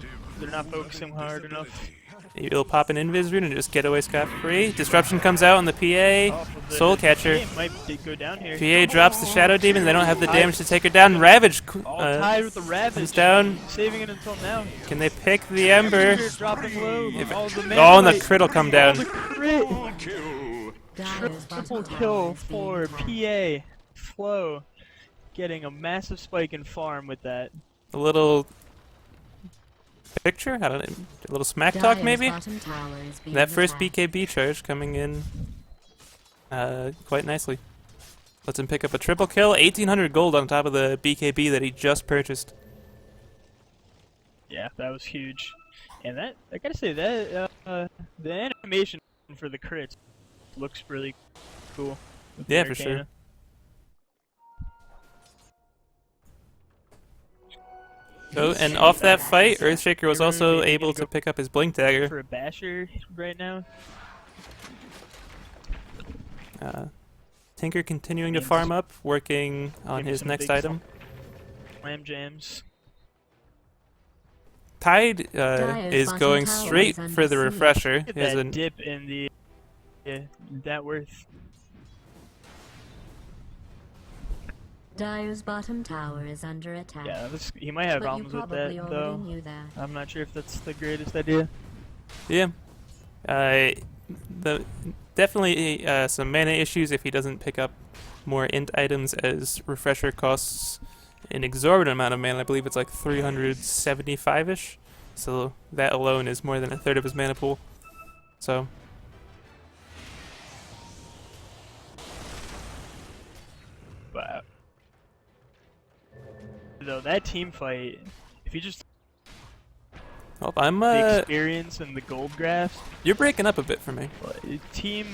not focusing hard enough. He'll pop an Invis rune and just get away scot-free. Disruption comes out on the PA. Off of the Soul Catcher. PA might go down here. PA drops the Shadow Demon. They don't have the damage to take her down. Ravage All tied with the Ravage. comes down. Saving it until now. Can they pick the Ember? Tinker dropping low. If- Oh, the Oh, and the Manlight. crit will come down. The crit. Kill. Dire's Triple bottom tower kill is being for attacked. PA. Flow. Getting a massive spike in farm with that. A little picture? I don't know. A little smack talk, Dire's maybe? bottom tower is being That first attacked. BKB charge coming in quite nicely. Lets him pick up a triple kill. 1,800 gold on top of the BKB that he just purchased. Yeah, that was huge. And that, I gotta say, that the animation for the crits looks really cool. with the Yeah, for sure. Arcana. So, and off that fight, Earthshaker was also Maybe able go to pick up his Blink Dagger. For a basher right now. Tinker continuing to farm up, working on Give me his some next big item. Slam jams. Tide Dire's is bottom going tower straight is under for the siege. refresher. Look at He has that a dip in the net worth. Dire's bottom tower is under attack. Yeah, he might have but you problems with probably that already though. knew that. I'm not sure if that's the greatest idea. Yeah. The definitely some mana issues if he doesn't pick up more int items, as refresher costs an exorbitant amount of mana. I believe it's like 375-ish. So that alone is more than a third of his mana pool. So But though that team fight, if you just well, I'm the experience and the gold graphs, you're breaking up a bit for me. team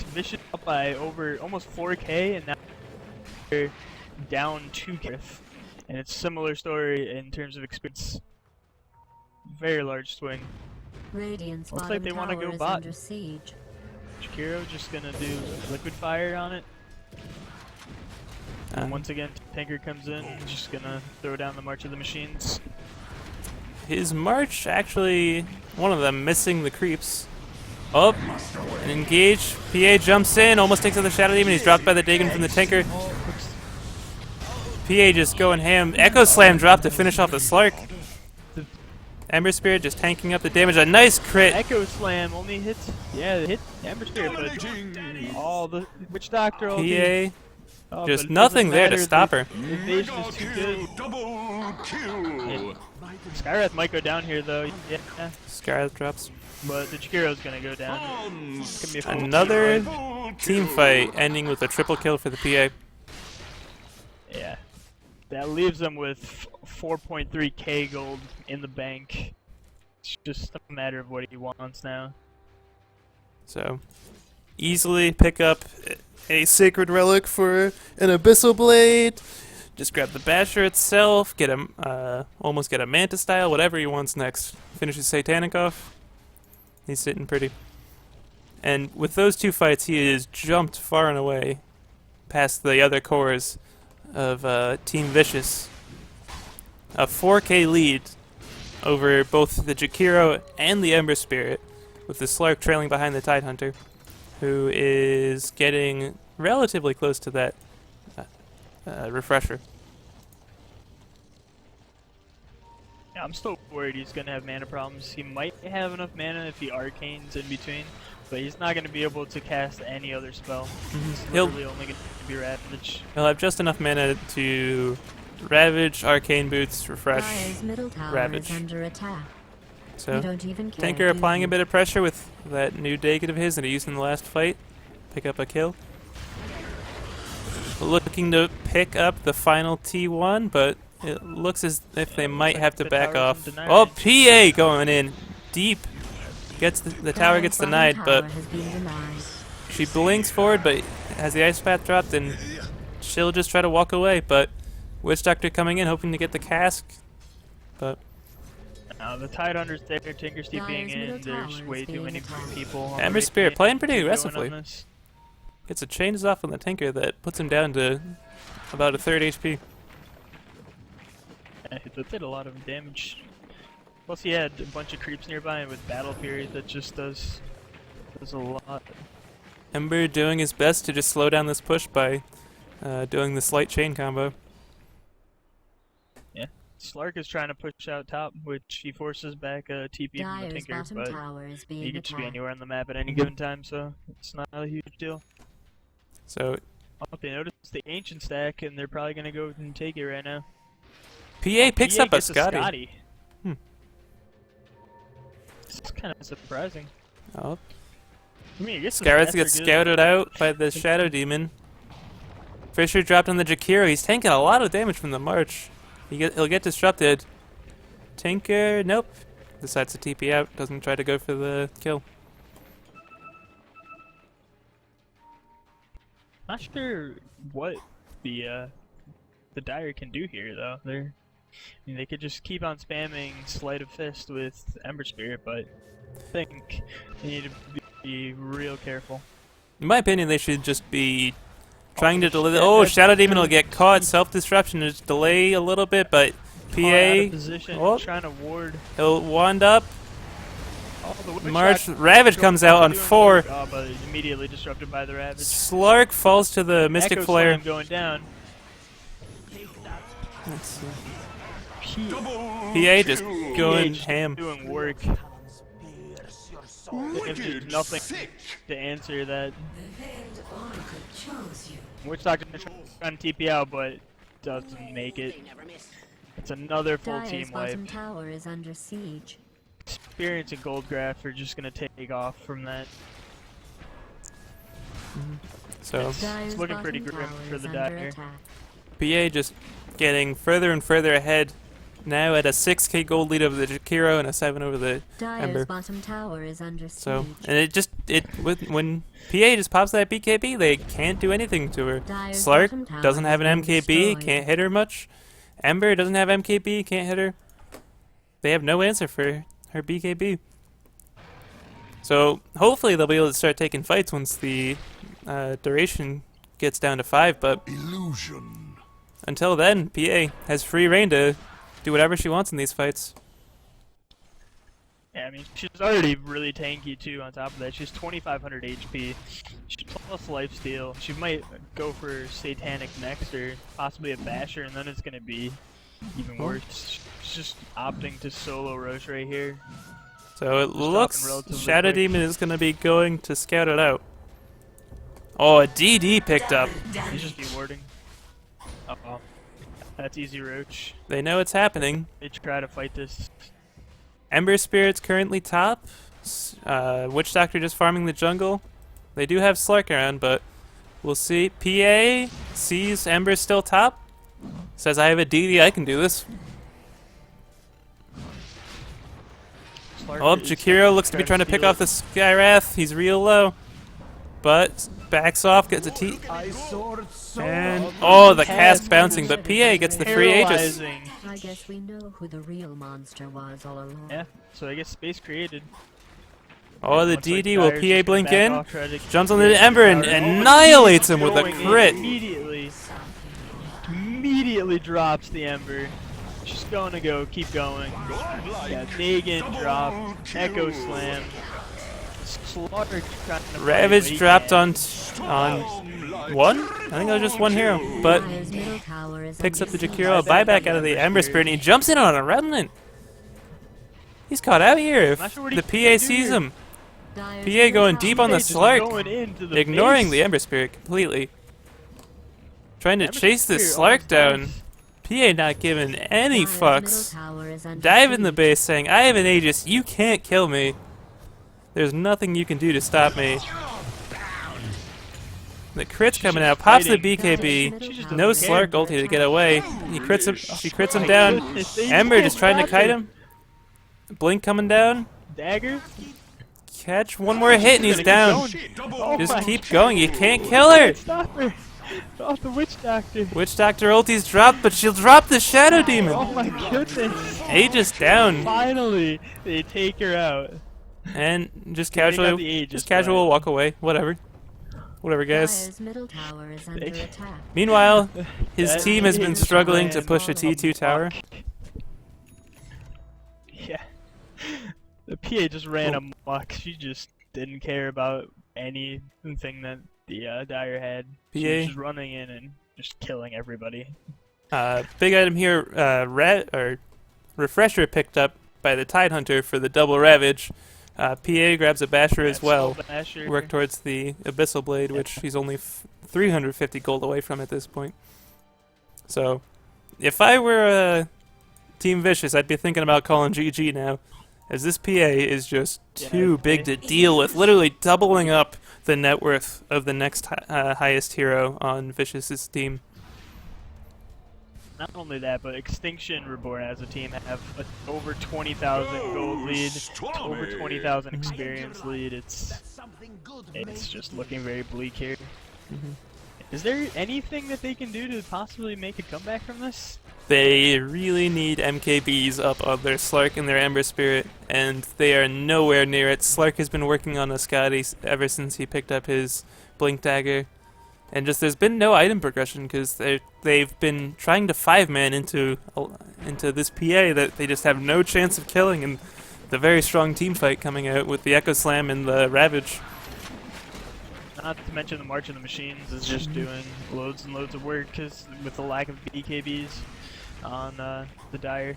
Vicious up by over almost 4K, and now they're down 2K, and it's similar story in terms of experience. Very large swing. Radiant's Looks bottom like they wanna tower go is bot. under siege. Shakiro just gonna do liquid fire on it. And once again, Tinker comes in, just gonna throw down the March of the Machines. His March, actually, one of them missing the creeps. Up, and engage. PA jumps in, almost takes out the Shadow Demon. He's dropped by the Dagon from the Tinker. PA just going ham. Echo Slam drop to finish off the Slark. Ember Spirit just tanking up the damage. A nice crit. Echo Slam only hits, yeah, it hit Ember Spirit, but all the Witch Doctor, all these, PA, oh, just but it nothing doesn't there to matter, stop the her. Invasion is too good. Double kill. Skywrath might go down here though, yeah, Scarlet drops. but the Chikiro's gonna go down. It's gonna be a full Another team fight. team fight ending with a triple kill for the PA. Yeah. That leaves them with 4.3k gold in the bank. It's just a matter of what he wants now. So, easily pick up a Sacred Relic for an Abyssal Blade. Just grab the Basher itself, get a, almost get a Manta style, whatever he wants next. Finishes Satanic off. He's sitting pretty. And with those two fights, he has jumped far and away past the other cores of Team Vicious. A 4K lead over both the Jakiro and the Ember Spirit, with the Slark trailing behind the Tidehunter, who is getting relatively close to that refresher. Yeah, I'm still worried he's gonna have mana problems. He might have enough mana if he arcanes in between, but he's not gonna be able to cast any other spell. He's literally only gonna be Ravage. He'll have just enough mana to Ravage, Arcane Boots, Refresh, Dire's middle tower Ravage. is under attack. So, You don't even care, Tinker do applying you? a bit of pressure with that new Daggett of his that he used in the last fight. Pick up a kill. Looking to pick up the final T1, but it looks as if they might like have to the back tower's off. in denial. Oh, PA going in deep. Gets the tower Dire's gets bottom denied, tower but has been denied. she blinks forward, but has the Ice Path dropped, and she'll just try to walk away. But Witch Doctor coming in, hoping to get the cask, but The Tidehunter's there, Tinker's TPing Dire's middle in, there's tower way is too being many attacked. people. on Ember the Spirit mid playing pretty lane going aggressively. on this. gets a changes off on the Tinker that puts him down to about a third HP. Yeah, that did a lot of damage. Plus he had a bunch of creeps nearby, and with Battle Fury that just does a lot. Ember doing his best to just slow down this push by doing the slight chain combo. Slark is trying to push out top, which he forces back a TP from the Dire's Tinker, bottom but tower is being he could just be attacked. anywhere on the map at any given time, so it's not a huge deal. So Oh, they noticed the ancient stack, and they're probably gonna go and take it right now. PA picks PA up a gets Scotty. Hmm. This is kind of surprising. Oh, I mean, I guess the Scarrett stats gets are good. scouted out by the Shadow Demon. Fisher dropped on the Jakiro. He's taking a lot of damage from the March. He'll get disrupted. Tinker, nope. Decides to TP out. Doesn't try to go for the kill. Not sure what the Dire can do here, though. I mean, they could just keep on spamming Sleight of Fist with Ember Spirit, but I think they need to be real careful. In my opinion, they should just be trying to delay. shit, Oh, that's Shadow Demon will too get caught. Self-disruption is delay a little bit, but Caught out of PA, position, oh. trying to ward. he'll wand up. Oh, the Witch March, Doctor Ravage comes out on doing 4. work. Oh, but immediately disrupted by the Ravage. Slark falls to the Mystic Echo Flare. Slam going down. Let's see. Double PA just kill. going PH ham. doing work. There's Wicked nothing sick. to answer that. Witch Doctor trying to TP out, but doesn't make it. They never miss. It's another full Dire's team wipe. bottom tower is under siege. Experience and Goldgraph are just gonna take off from that. So Dire's looking pretty bottom grim tower for is the under Dire. attack. PA just getting further and further ahead. Now at a 6k gold lead over the Jakiro and a 7 over the Dire's Ember. bottom tower is under siege. So, and when PA just pops that BKB, they can't do anything to her. Dire's Slark bottom tower doesn't have has an been MKB, destroyed. can't hit her much. Ember doesn't have MKB, can't hit her. They have no answer for her BKB. So hopefully they'll be able to start taking fights once the duration gets down to 5. But Illusion. until then, PA has free reign to do whatever she wants in these fights. Yeah, I mean, she's already really tanky too. On top of that, she's 2,500 HP. She's plus lifesteal. She might go for Satanic next, or possibly a Basher, and then it's gonna be even worse. She's just opting to solo Roche right here. So it looks relatively Shadow quick. Demon is going to be going to scout it out. Oh, a DD picked up. He's just be warding. Uh-oh. That's easy Roach. They know it's happening. They try to fight this. Ember Spirit's currently top. Witch Doctor just farming the jungle. They do have Slark around, but we'll see. PA sees Ember still top. Says, I have a DD, I can do this. Slark Oh, is Jakiro looks to be trying to pick steal off the Skywrath. He's real low. But backs off, gets a T. And, oh, the cast bouncing, but PA gets the free Aegis. Paralyzing. I guess we know who the real monster was all along. Yeah, so I guess space created. Oh, the Looks like DD will Dyer's PA just gonna blink back in. off, try to Jumps on get the some Ember and power. Oh, annihilates him he's with a going in crit. Immediately drops the Ember. Just gonna go, keep going. Yeah, Negan drop, Echo Slam. Slaughter trying to Ravage dropped on one? I think that was just one hero. But Dire's middle tower is picks up under the siege. Jakiro buyback out of the Ember Spirit and he jumps in on a Remnant. He's caught out here if Not sure what he the can PA do sees here. him. Dire's PA middle going tower deep on the Just Slark, going into the ignoring base. the Ember Spirit completely. Trying to Ember chase this Spirit Slark down. almost PA not giving any Dire's fucks. middle tower is under Dive in the siege. base saying, I have an Aegis, you can't kill me. There's nothing you can do to stop me. The crit's coming out, pops the fighting. BKB, no Slark ulti to get away. He crits him, she crits him down. Ember just trying to kite him. Blink coming down. Dagger. Catch one more hit and he's down. Oh Just my keep going, you can't kill her. Stop her! Stop the Witch Doctor! Witch Doctor ulti's dropped, but she'll drop the Shadow Oh Demon. my goodness! Aegis down. Finally, they take her out. And just They got casually, the Aegis, just casual but- walk away. Whatever. Whatever, guys. Dire's middle tower is under attack. Meanwhile, his That team has been Aegis struggling to ran push a T2 tower. Yeah. The PA just ran amok. She just didn't care about anything that the Dire had. She was PA. just running in and just killing everybody. Big item here, Refresher picked up by the Tidehunter for the double Ravage. PA grabs a Basher as well. Basher. Work towards the Abyssal Blade, which he's only 350 gold away from at this point. So, if I were Team Vicious, I'd be thinking about calling GG now, as this PA is just too big to deal with, literally doubling up the net worth of the next highest hero on Vicious's team. Not only that, but eXtinction.Reborn as a team have over 20,000 gold lead, over 20,000 experience lead. It's just looking very bleak here. Is there anything that they can do to possibly make a comeback from this? They really need MKBs up on their Slark and their Ember Spirit, and they are nowhere near it. Slark has been working on a Scotty ever since he picked up his Blink Dagger. And just there's been no item progression because they've been trying to 5-man into this PA that they just have no chance of killing, and the very strong team fight coming out with the Echo Slam and the Ravage. Not to mention the March of the Machines is just doing loads and loads of work because with the lack of BKBs on the Dire.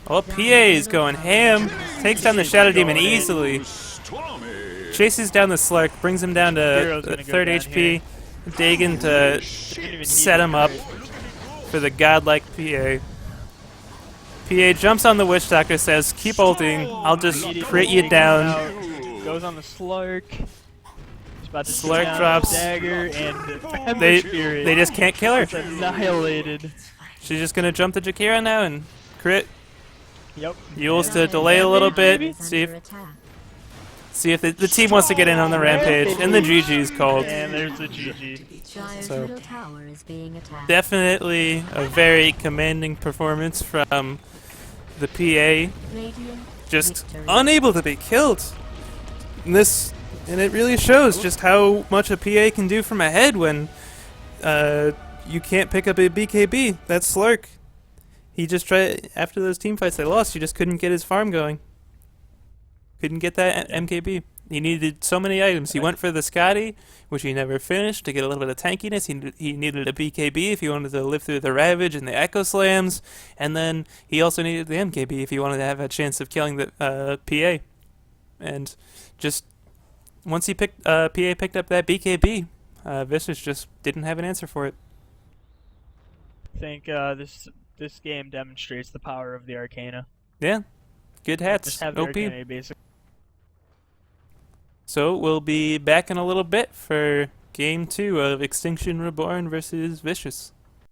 Well, PA is going ham, takes down the Shadow Demon easily, chases down the Slark, brings him down to Hero's gonna go 3rd down HP. here. Dagon to set him up for the godlike PA. PA jumps on the Witch Doctor, says, keep ulting, I'll just crit you down. Goes on the Slark. He's about to Slark sit down drops. the Dagger and the Ember They Spirit just can't kill her. is annihilated. She's just gonna jump the Jakira now and crit. Yep. Yules to Dire's delay a little middle tower bit, is see under if attack. the team wants to get in on the rampage, and the GG's called. And there's the GG. Dire's So- middle tower is being attacked. Definitely a very commanding performance from the PA. Radiant Just victory. unable to be killed. And it really shows just how much a PA can do from ahead when you can't pick up a BKB. That's Slark. He just tried, after those team fights they lost, he just couldn't get his farm going. Couldn't get that MKB. He needed so many items. He went for the Scotty, which he never finished, to get a little bit of tankiness. He needed a BKB if he wanted to live through the Ravage and the Echo Slams, and then he also needed the MKB if he wanted to have a chance of killing the PA. And just once PA picked up that BKB, Vicious just didn't have an answer for it. I think this game demonstrates the power of the Arcana. Yeah, good hats. Just have the OP. Arcana basically. So we'll be back in a little bit for Game 2 of Extinction Reborn versus Vicious.